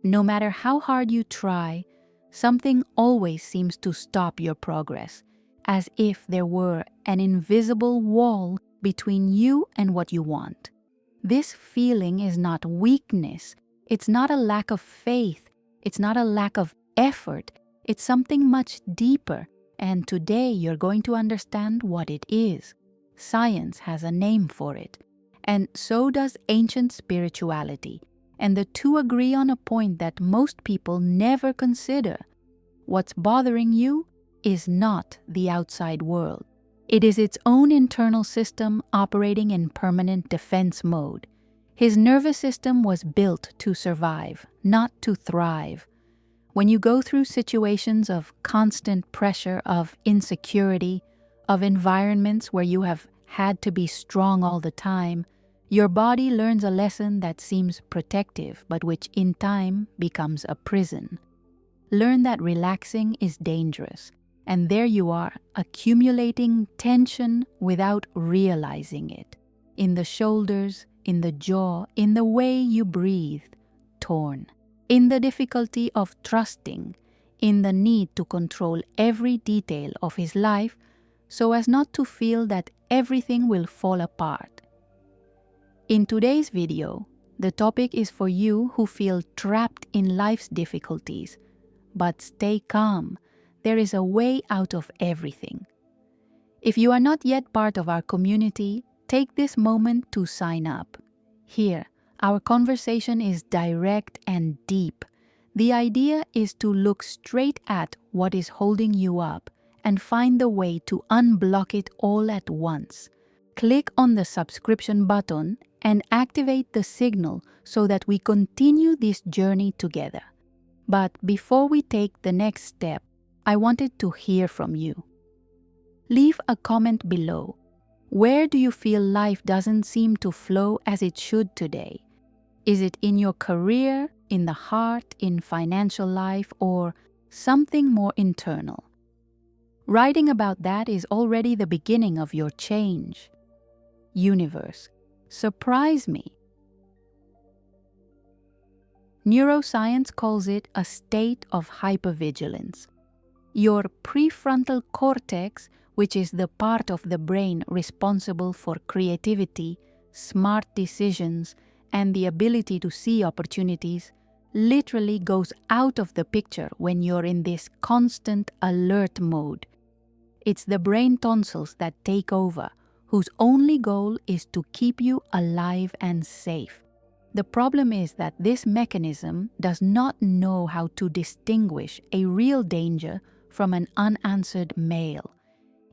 No matter how hard you try, something always seems to stop your progress, as if there were an invisible wall between you and what you want. This feeling is not weakness, it's not a lack of faith, it's not a lack of effort, it's something much deeper, and today you're going to understand what it is. Science has a name for it, and so does ancient spirituality, and the two agree on a point that most people never consider. What's bothering you is not the outside world. It is its own internal system operating in permanent defense mode. His nervous system was built to survive, not to thrive. When you go through situations of constant pressure, of insecurity, of environments where you have had to be strong all the time, your body learns a lesson that seems protective, but which in time becomes a prison. Learn that relaxing is dangerous, and there you are, accumulating tension without realizing it. In the shoulders, in the jaw, in the way you breathe, torn. In the difficulty of trusting, in the need to control every detail of his life so as not to feel that everything will fall apart. In today's video, the topic is for you who feel trapped in life's difficulties, but stay calm. There is a way out of everything. If you are not yet part of our community, take this moment to sign up. Here, our conversation is direct and deep. The idea is to look straight at what is holding you up and find the way to unblock it all at once. Click on the subscription button and activate the signal so that we continue this journey together. But before we take the next step, I wanted to hear from you. Leave a comment below. Where do you feel life doesn't seem to flow as it should today? Is it in your career, in the heart, in financial life, or something more internal? Writing about that is already the beginning of your change. Universe, surprise me. Neuroscience calls it a state of hypervigilance. Your prefrontal cortex, which is the part of the brain responsible for creativity, smart decisions, and the ability to see opportunities, literally goes out of the picture when you're in this constant alert mode. It's the brain tonsils that take over, whose only goal is to keep you alive and safe. The problem is that this mechanism does not know how to distinguish a real danger from an unanswered mail.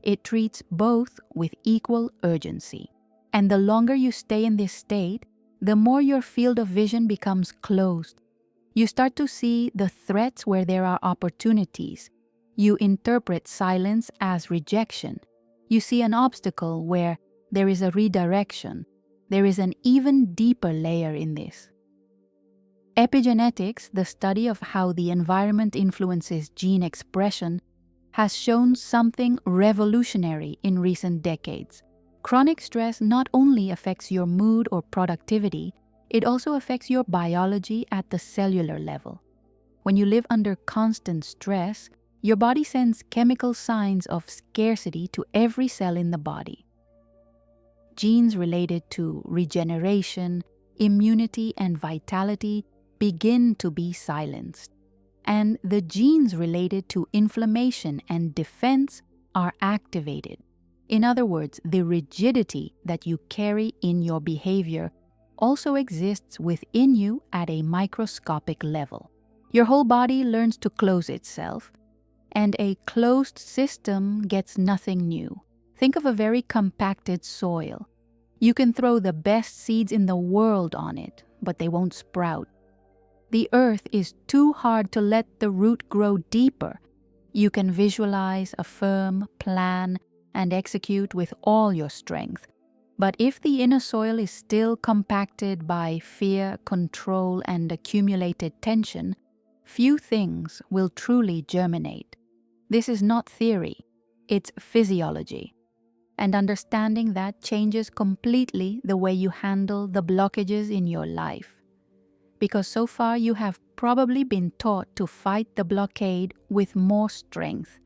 It treats both with equal urgency. And the longer you stay in this state, the more your field of vision becomes closed. You start to see the threats where there are opportunities. You interpret silence as rejection. You see an obstacle where there is a redirection. There is an even deeper layer in this. Epigenetics, the study of how the environment influences gene expression, has shown something revolutionary in recent decades. Chronic stress not only affects your mood or productivity, it also affects your biology at the cellular level. When you live under constant stress, your body sends chemical signs of scarcity to every cell in the body. Genes related to regeneration, immunity, and vitality begin to be silenced. And the genes related to inflammation and defense are activated. In other words, the rigidity that you carry in your behavior also exists within you at a microscopic level. Your whole body learns to close itself, and a closed system gets nothing new. Think of a very compacted soil. You can throw the best seeds in the world on it, but they won't sprout. The earth is too hard to let the root grow deeper. You can visualize, affirm, plan, and execute with all your strength. But if the inner soil is still compacted by fear, control, and accumulated tension, few things will truly germinate. This is not theory, it's physiology. And understanding that changes completely the way you handle the blockages in your life. because so far you have probably been taught to fight the blockade with more strength,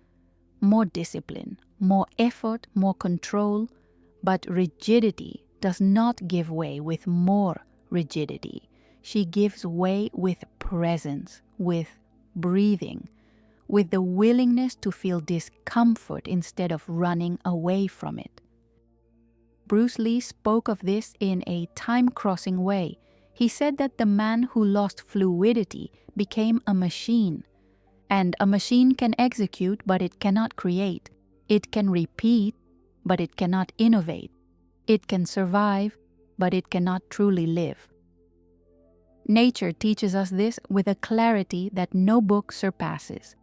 more discipline, more effort, more control, but rigidity does not give way with more rigidity. She gives way with presence, with breathing, with the willingness to feel discomfort instead of running away from it. Bruce Lee spoke of this in a time-crossing way. He said that the man who lost fluidity became a machine. And a machine can execute, but it cannot create. It can repeat, but it cannot innovate. It can survive, but it cannot truly live. Nature teaches us this with a clarity that no book surpasses.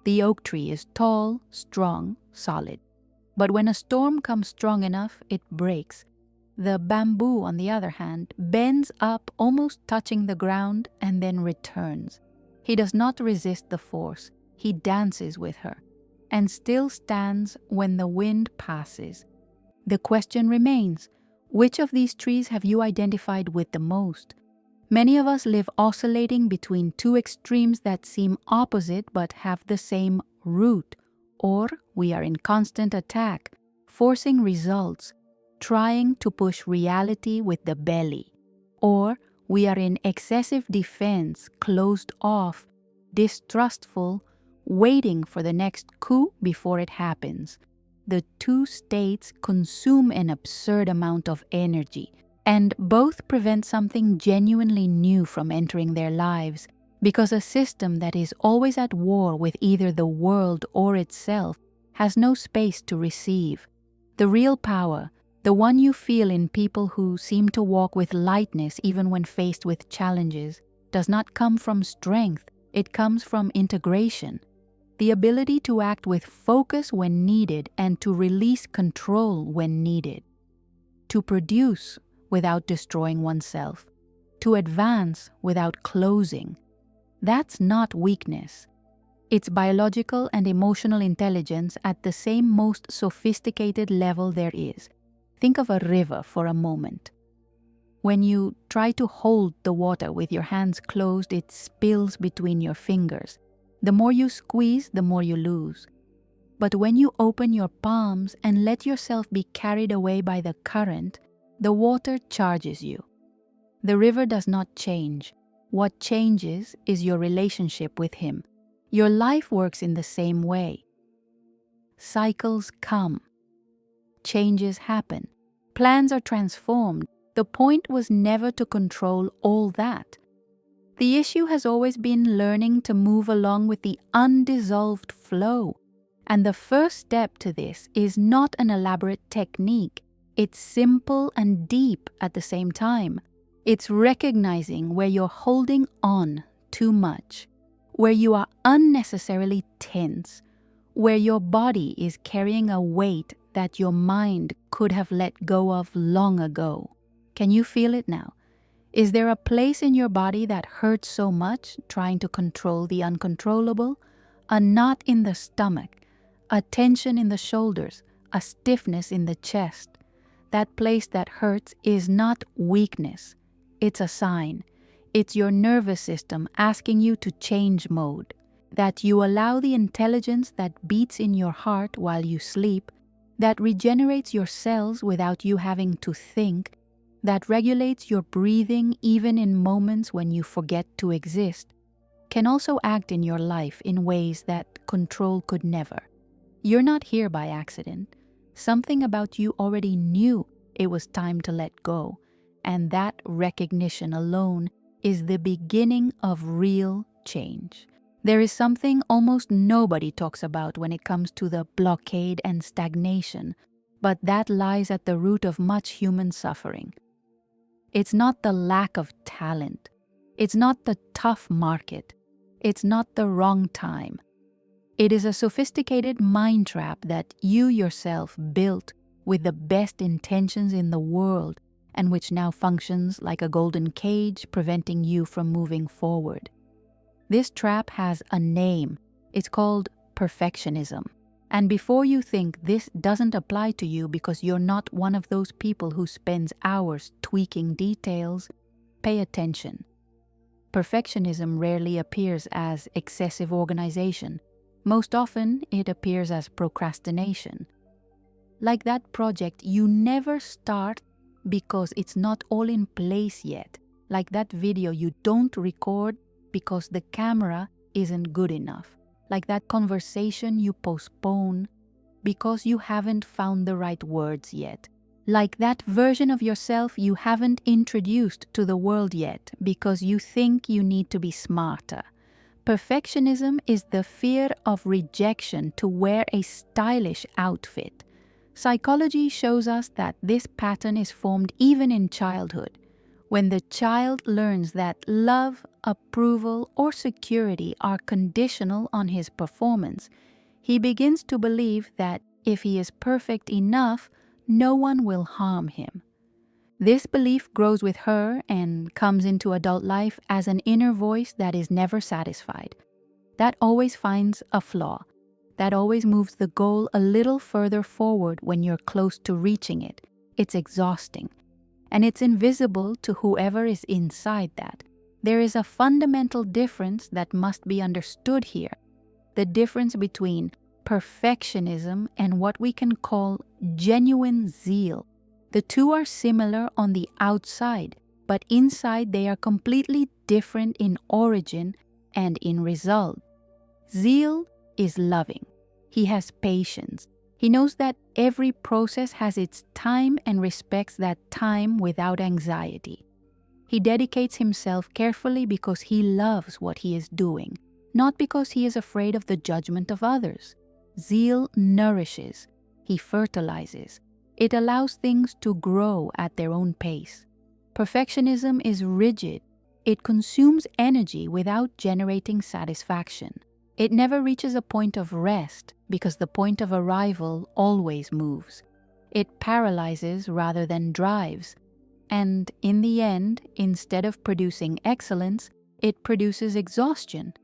The oak tree is tall, strong, solid. But when a storm comes strong enough, it breaks. The bamboo, on the other hand, bends up, almost touching the ground, and then returns. He does not resist the force. He dances with her, and still stands when the wind passes. The question remains, which of these trees have you identified with the most? Many of us live oscillating between two extremes that seem opposite but have the same root, or we are in constant attack, forcing results, trying to push reality with the belly, or we are in excessive defense, closed off, distrustful, waiting for the next coup before it happens. The two states consume an absurd amount of energy, and both prevent something genuinely new from entering their lives, because a system that is always at war with either the world or itself has no space to receive. The real power, the one you feel in people who seem to walk with lightness even when faced with challenges, does not come from strength, it comes from integration. The ability to act with focus when needed and to release control when needed. To produce without destroying oneself. To advance without closing. That's not weakness. It's biological and emotional intelligence at the same most sophisticated level there is. Think of a river for a moment. When you try to hold the water with your hands closed, it spills between your fingers. The more you squeeze, the more you lose. But when you open your palms and let yourself be carried away by the current, the water charges you. The river does not change. What changes is your relationship with him. Your life works in the same way. Cycles come. Changes happen. Plans are transformed. The point was never to control all that. The issue has always been learning to move along with the undissolved flow. And the first step to this is not an elaborate technique. It's simple and deep at the same time. It's recognizing where you're holding on too much, where you are unnecessarily tense, where your body is carrying a weight that your mind could have let go of long ago. Can you feel it now? Is there a place in your body that hurts so much, trying to control the uncontrollable? A knot in the stomach, a tension in the shoulders, a stiffness in the chest. That place that hurts is not weakness. It's a sign. It's your nervous system asking you to change mode. That you allow the intelligence that beats in your heart while you sleep, that regenerates your cells without you having to think, that regulates your breathing even in moments when you forget to exist, can also act in your life in ways that control could never. You're not here by accident. Something about you already knew it was time to let go, and that recognition alone is the beginning of real change. There is something almost nobody talks about when it comes to the blockade and stagnation, but that lies at the root of much human suffering. It's not the lack of talent. It's not the tough market. It's not the wrong time. It is a sophisticated mind trap that you yourself built with the best intentions in the world and which now functions like a golden cage preventing you from moving forward. This trap has a name. It's called perfectionism. And before you think this doesn't apply to you because you're not one of those people who spends hours tweaking details, pay attention. Perfectionism rarely appears as excessive organization. Most often, it appears as procrastination. Like that project you never start because it's not all in place yet. Like that video you don't record because the camera isn't good enough. Like that conversation you postpone because you haven't found the right words yet. Like that version of yourself you haven't introduced to the world yet because you think you need to be smarter. Perfectionism is the fear of rejection to wear a stylish outfit. Psychology shows us that this pattern is formed even in childhood. When the child learns that love, approval, or security are conditional on his performance, he begins to believe that if he is perfect enough, no one will harm him. This belief grows with her and comes into adult life as an inner voice that is never satisfied, that always finds a flaw, that always moves the goal a little further forward when you're close to reaching it. It's exhausting, and it's invisible to whoever is inside that. There is a fundamental difference that must be understood here, the difference between perfectionism and what we can call genuine zeal. The two are similar on the outside, but inside they are completely different in origin and in result. Zeal is loving. He has patience. He knows that every process has its time and respects that time without anxiety. He dedicates himself carefully because he loves what he is doing, not because he is afraid of the judgment of others. Zeal nourishes. He fertilizes. It allows things to grow at their own pace. Perfectionism is rigid. It consumes energy without generating satisfaction. It never reaches a point of rest because the point of arrival always moves. It paralyzes rather than drives. And in the end, instead of producing excellence, it produces exhaustion.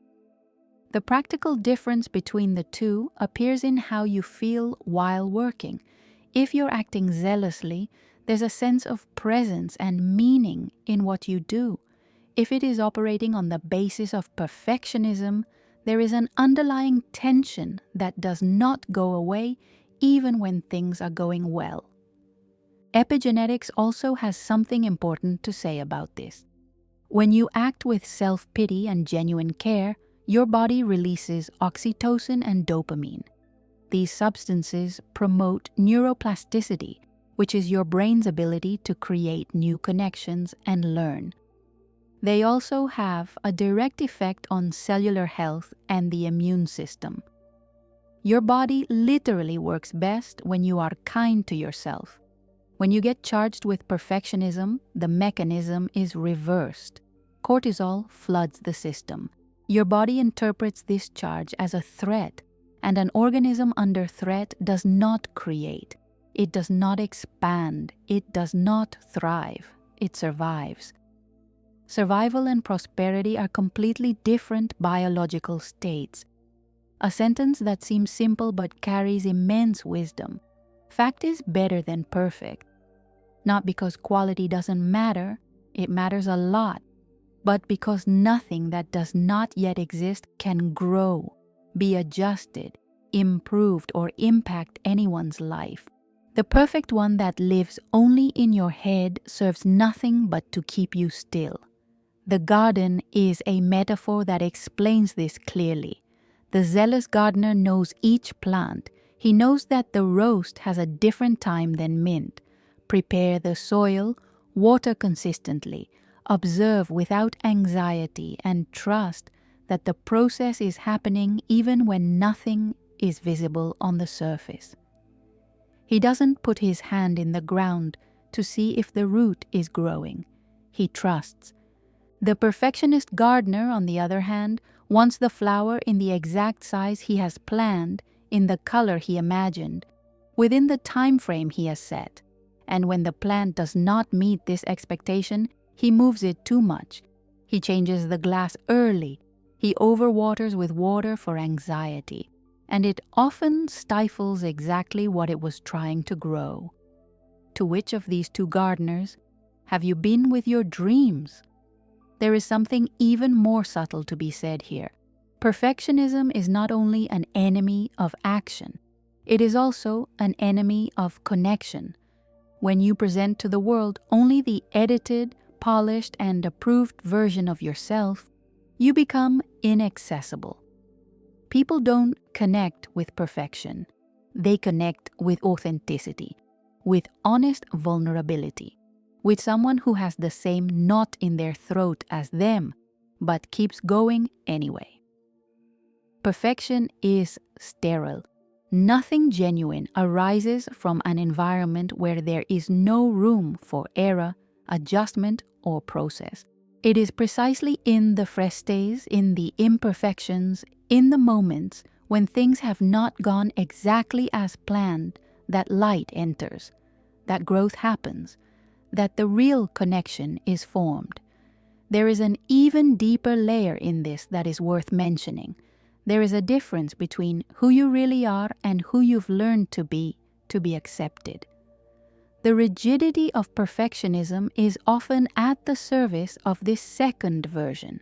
The practical difference between the two appears in how you feel while working. If you're acting zealously, there's a sense of presence and meaning in what you do. If it is operating on the basis of perfectionism, there is an underlying tension that does not go away even when things are going well. Epigenetics also has something important to say about this. When you act with self-pity and genuine care, your body releases oxytocin and dopamine. These substances promote neuroplasticity, which is your brain's ability to create new connections and learn. They also have a direct effect on cellular health and the immune system. Your body literally works best when you are kind to yourself. When you get charged with perfectionism, the mechanism is reversed. Cortisol floods the system. Your body interprets this charge as a threat, and an organism under threat does not create. It does not expand. It does not thrive. It survives. Survival and prosperity are completely different biological states. A sentence that seems simple but carries immense wisdom. Fact is better than perfect. Not because quality doesn't matter, it matters a lot, but because nothing that does not yet exist can grow, be adjusted, improved, or impact anyone's life. The perfect one that lives only in your head serves nothing but to keep you still. The garden is a metaphor that explains this clearly. The zealous gardener knows each plant. He knows that the roast has a different time than mint. Prepare the soil, water consistently, observe without anxiety, and trust that the process is happening even when nothing is visible on the surface. He doesn't put his hand in the ground to see if the root is growing. He trusts. The perfectionist gardener, on the other hand, wants the flower in the exact size he has planned, in the color he imagined, within the time frame he has set. And when the plant does not meet this expectation, he moves it too much. He changes the glass early. He overwaters with water for anxiety. And it often stifles exactly what it was trying to grow. To which of these two gardeners have you been with your dreams? there is something even more subtle to be said here. Perfectionism is not only an enemy of action, it is also an enemy of connection. When you present to the world only the edited, polished, and approved version of yourself, you become inaccessible. People don't connect with perfection. They connect with authenticity, with honest vulnerability, with someone who has the same knot in their throat as them, but keeps going anyway. Perfection is sterile. Nothing genuine arises from an environment where there is no room for error, adjustment, or process. It is precisely in the fresh stays, in the imperfections, in the moments when things have not gone exactly as planned that light enters, that growth happens, that the real connection is formed. There is an even deeper layer in this that is worth mentioning. There is a difference between who you really are and who you've learned to be accepted. The rigidity of perfectionism is often at the service of this second version.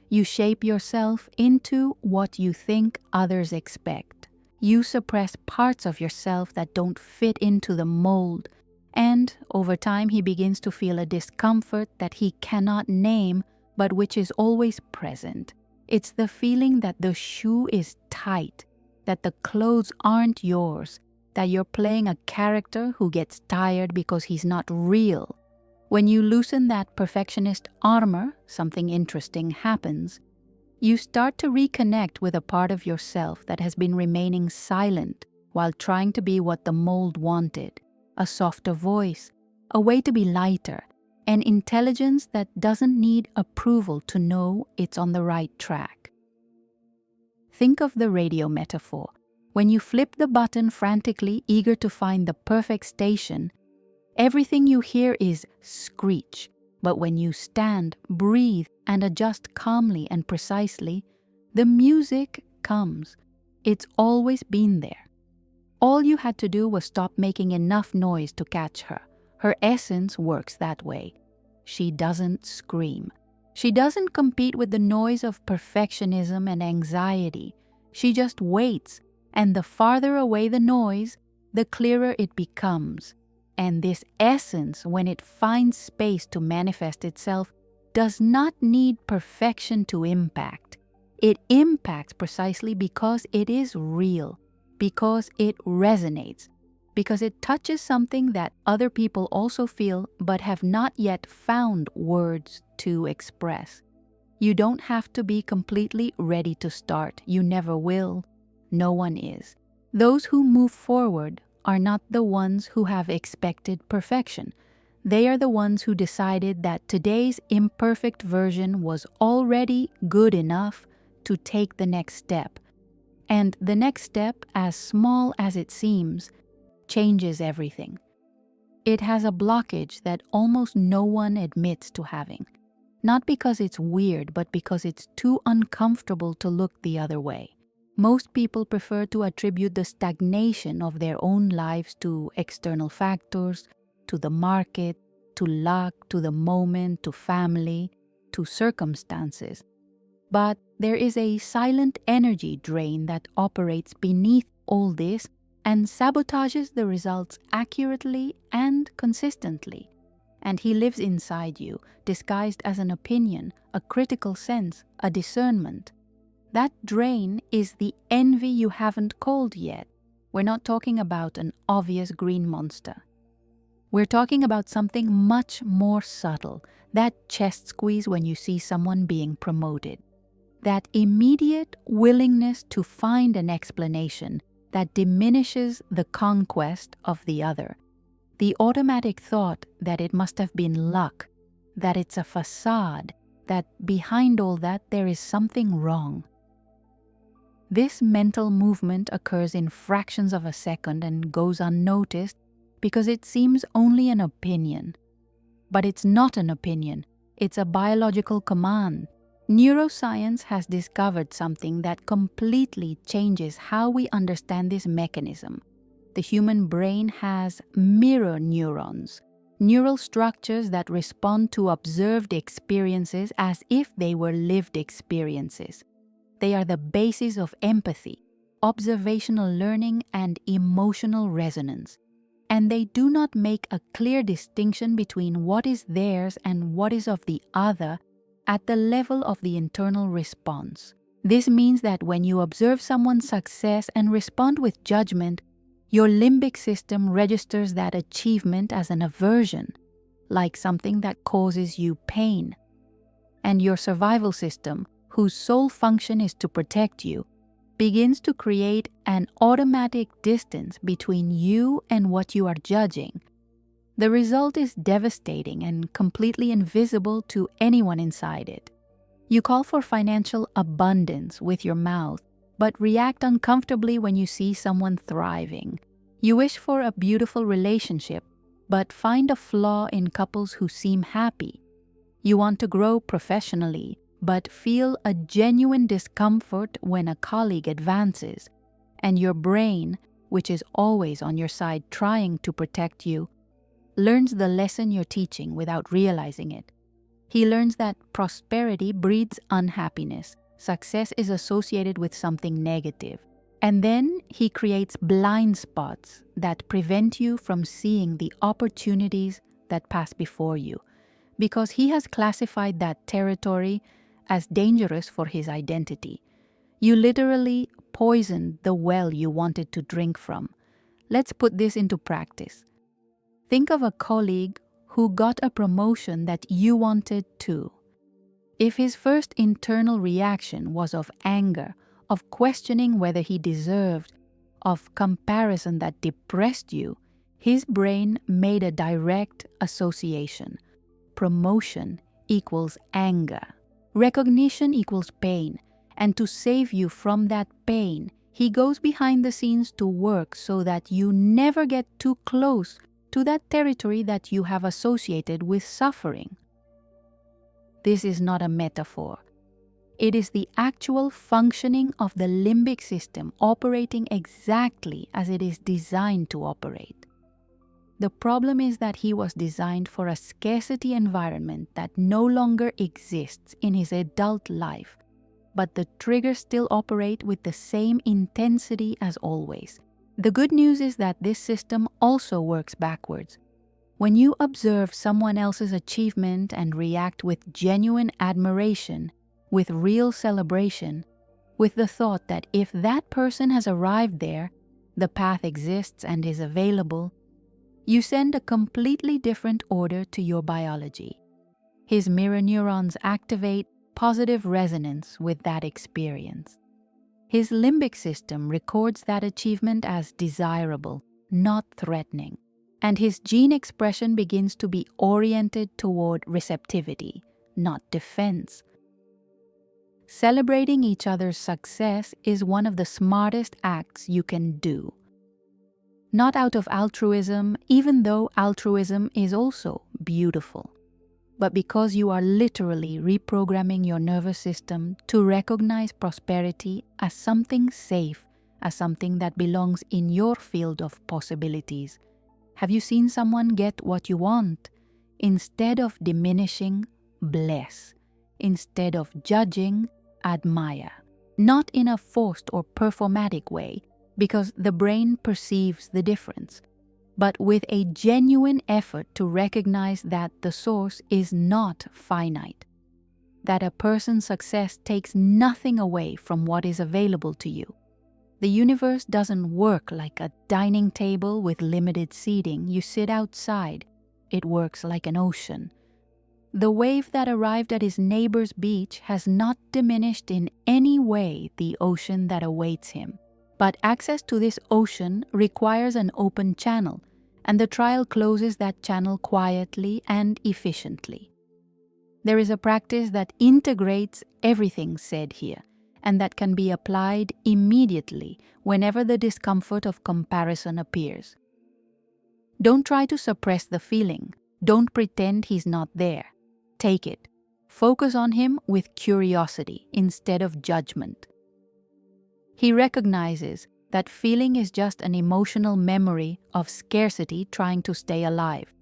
You shape yourself into what you think others expect. You suppress parts of yourself that don't fit into the mold, and over time he begins to feel a discomfort that he cannot name, but which is always present. It's the feeling that the shoe is tight, that the clothes aren't yours, that you're playing a character who gets tired because he's not real. When you loosen that perfectionist armor, something interesting happens. You start to reconnect with a part of yourself that has been remaining silent while trying to be what the mold wanted. A softer voice, a way to be lighter, an intelligence that doesn't need approval to know it's on the right track. Think of the radio metaphor. When you flip the button frantically, eager to find the perfect station, everything you hear is screech. But when you stand, breathe, and adjust calmly and precisely, the music comes. It's always been there. All you had to do was stop making enough noise to catch her. Her essence works that way. She doesn't scream. She doesn't compete with the noise of perfectionism and anxiety. She just waits, and the farther away the noise, the clearer it becomes. And this essence, when it finds space to manifest itself, does not need perfection to impact. It impacts precisely because it is real, because it resonates, because it touches something that other people also feel but have not yet found words to express. You don't have to be completely ready to start. You never will. No one is. Those who move forward are not the ones who have expected perfection. They are the ones who decided that today's imperfect version was already good enough to take the next step. And the next step, as small as it seems, changes everything. It has a blockage that almost no one admits to having. Not because it's weird, but because it's too uncomfortable to look the other way. Most people prefer to attribute the stagnation of their own lives to external factors, to the market, to luck, to the moment, to family, to circumstances. But there is a silent energy drain that operates beneath all this and sabotages the results accurately and consistently. And he lives inside you, disguised as an opinion, a critical sense, a discernment. That drain is the envy you haven't called yet. We're not talking about an obvious green monster. We're talking about something much more subtle, that chest squeeze when you see someone being promoted. That immediate willingness to find an explanation that diminishes the conquest of the other. The automatic thought that it must have been luck, that it's a facade, that behind all that there is something wrong. This mental movement occurs in fractions of a second and goes unnoticed because it seems only an opinion. But it's not an opinion, it's a biological command. Neuroscience has discovered something that completely changes how we understand this mechanism. The human brain has mirror neurons. neural structures that respond to observed experiences as if they were lived experiences. They are the basis of empathy, observational learning, and emotional resonance. And they do not make a clear distinction between what is theirs and what is of the other at the level of the internal response. This means that when you observe someone's success and respond with judgment, your limbic system registers that achievement as an aversion, like something that causes you pain. And your survival system, whose sole function is to protect you, begins to create an automatic distance between you and what you are judging. The result is devastating and completely invisible to anyone inside it. You call for financial abundance with your mouth, but react uncomfortably when you see someone thriving. You wish for a beautiful relationship, but find a flaw in couples who seem happy. You want to grow professionally, but feel a genuine discomfort when a colleague advances, and your brain, which is always on your side trying to protect you, learns the lesson you're teaching without realizing it. He learns that prosperity breeds unhappiness, success is associated with something negative, and then he creates blind spots that prevent you from seeing the opportunities that pass before you, because he has classified that territory as dangerous for his identity. You literally poisoned the well you wanted to drink from. Let's put this into practice. Think of a colleague who got a promotion that you wanted too. If his first internal reaction was of anger, of questioning whether he deserved, of comparison that depressed you, his brain made a direct association. Promotion equals anger. Recognition equals pain, and to save you from that pain, he goes behind the scenes to work so that you never get too close to that territory that you have associated with suffering. This is not a metaphor. It is the actual functioning of the limbic system operating exactly as it is designed to operate. The problem is that he was designed for a scarcity environment that no longer exists in his adult life, but the triggers still operate with the same intensity as always. The good news is that this system also works backwards. When you observe someone else's achievement and react with genuine admiration, with real celebration, with the thought that if that person has arrived there, the path exists and is available, you send a completely different order to your biology. His mirror neurons activate positive resonance with that experience. His limbic system records that achievement as desirable, not threatening, and his gene expression begins to be oriented toward receptivity, not defense. Celebrating each other's success is one of the smartest acts you can do. Not out of altruism, even though altruism is also beautiful, but because you are literally reprogramming your nervous system to recognize prosperity as something safe, as something that belongs in your field of possibilities. Have you seen someone get what you want? Instead of diminishing, bless. Instead of judging, admire. Not in a forced or performatic way, because the brain perceives the difference, but with a genuine effort to recognize that the source is not finite, that a person's success takes nothing away from what is available to you. The universe doesn't work like a dining table with limited seating. You sit outside. It works like an ocean. The wave that arrived at his neighbor's beach has not diminished in any way the ocean that awaits him. But access to this ocean requires an open channel, and the trial closes that channel quietly and efficiently. There is a practice that integrates everything said here, and that can be applied immediately whenever the discomfort of comparison appears. Don't try to suppress the feeling. Don't pretend he's not there. Take it. Focus on him with curiosity instead of judgment. He recognizes that feeling is just an emotional memory of scarcity trying to stay alive.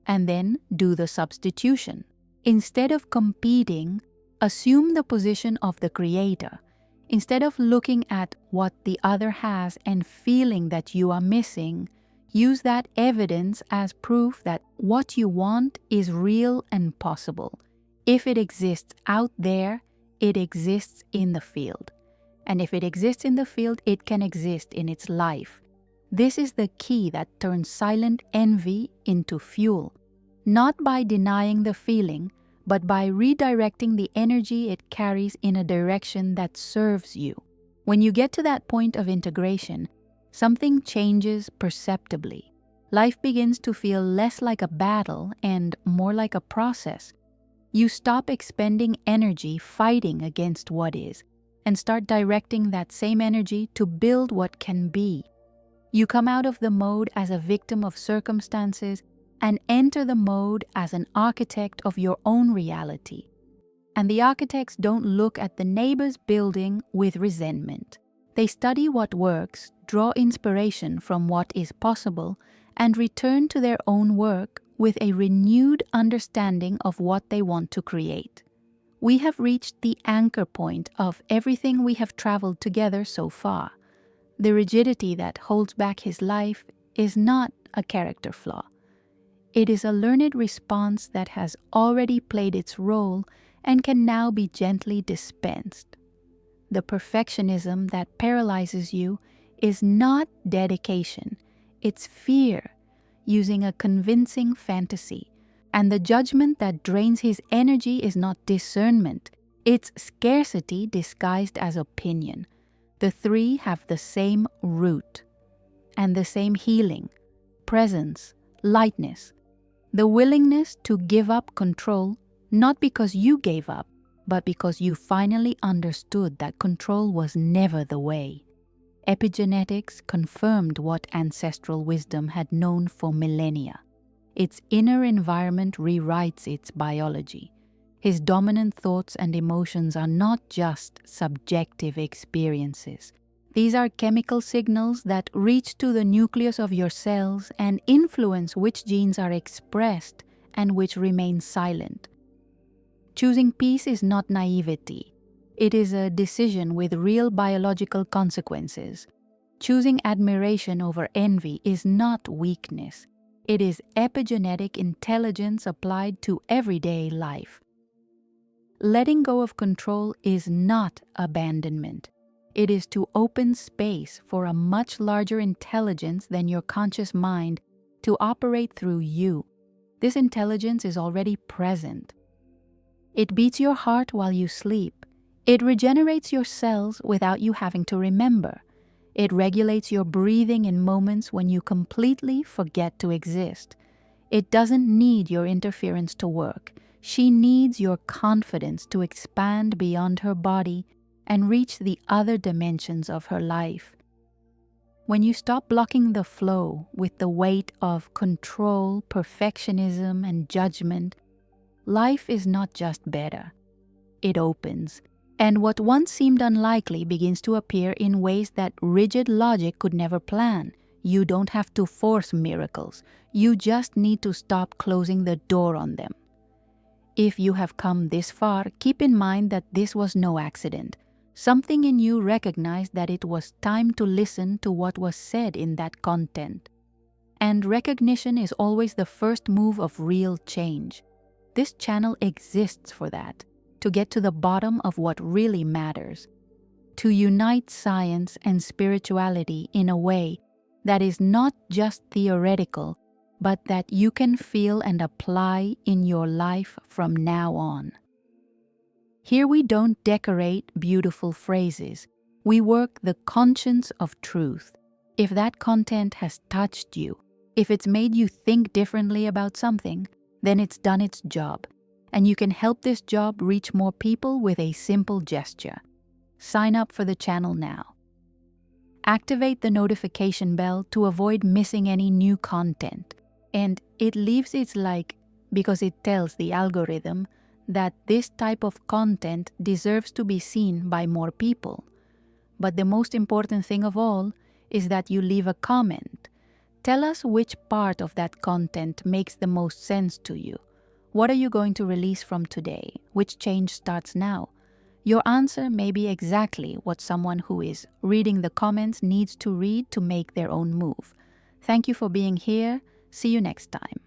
and then do the substitution. Instead of competing, assume the position of the creator. Instead of looking at what the other has and feeling that you are missing, use that evidence as proof that what you want is real and possible. If it exists out there, it exists in the field. And if it exists in the field, it can exist in its life. This is the key that turns silent envy into fuel, not by denying the feeling, but by redirecting the energy it carries in a direction that serves you. When you get to that point of integration, something changes perceptibly. Life begins to feel less like a battle and more like a process. You stop expending energy fighting against what is, and start directing that same energy to build what can be. You come out of the mode as a victim of circumstances and enter the mode as an architect of your own reality. And the architects don't look at the neighbor's building with resentment. They study what works, draw inspiration from what is possible, and return to their own work with a renewed understanding of what they want to create. We have reached the anchor point of everything we have traveled together so far. The rigidity that holds back his life is not a character flaw. It is a learned response that has already played its role and can now be gently dispensed. The perfectionism that paralyzes you is not dedication, it's fear, using a convincing fantasy. And the judgment that drains his energy is not discernment, it's scarcity disguised as opinion. The three have the same root and the same healing, presence, lightness, the willingness to give up control, not because you gave up, but because you finally understood that control was never the way. Epigenetics confirmed what ancestral wisdom had known for millennia. Its inner environment rewrites its biology. His dominant thoughts and emotions are not just subjective experiences. These are chemical signals that reach to the nucleus of your cells and influence which genes are expressed and which remain silent. Choosing peace is not naivety. It is a decision with real biological consequences. Choosing admiration over envy is not weakness. It is epigenetic intelligence applied to everyday life. Letting go of control is not abandonment. It is to open space for a much larger intelligence than your conscious mind to operate through you. This intelligence is already present. It beats your heart while you sleep. It regenerates your cells without you having to remember. It regulates your breathing in moments when you completely forget to exist. It doesn't need your interference to work. She needs your confidence to expand beyond her body and reach the other dimensions of her life. When you stop blocking the flow with the weight of control, perfectionism, and judgment, life is not just better. It opens. And what once seemed unlikely begins to appear in ways that rigid logic could never plan. You don't have to force miracles. You just need to stop closing the door on them. If you have come this far, keep in mind that this was no accident. Something in you recognized that it was time to listen to what was said in that content. And recognition is always the first move of real change. This channel exists for that. To get to the bottom of what really matters, to unite science and spirituality in a way that is not just theoretical, but that you can feel and apply in your life from now on. Here we don't decorate beautiful phrases, we work the conscience of truth. If that content has touched you, if it's made you think differently about something, then it's done its job. And you can help this job reach more people with a simple gesture. Sign up for the channel now. Activate the notification bell to avoid missing any new content. And it leaves its like because it tells the algorithm that this type of content deserves to be seen by more people. But the most important thing of all is that you leave a comment. Tell us which part of that content makes the most sense to you. What are you going to release from today? Which change starts now? Your answer may be exactly what someone who is reading the comments needs to read to make their own move. Thank you for being here. See you next time.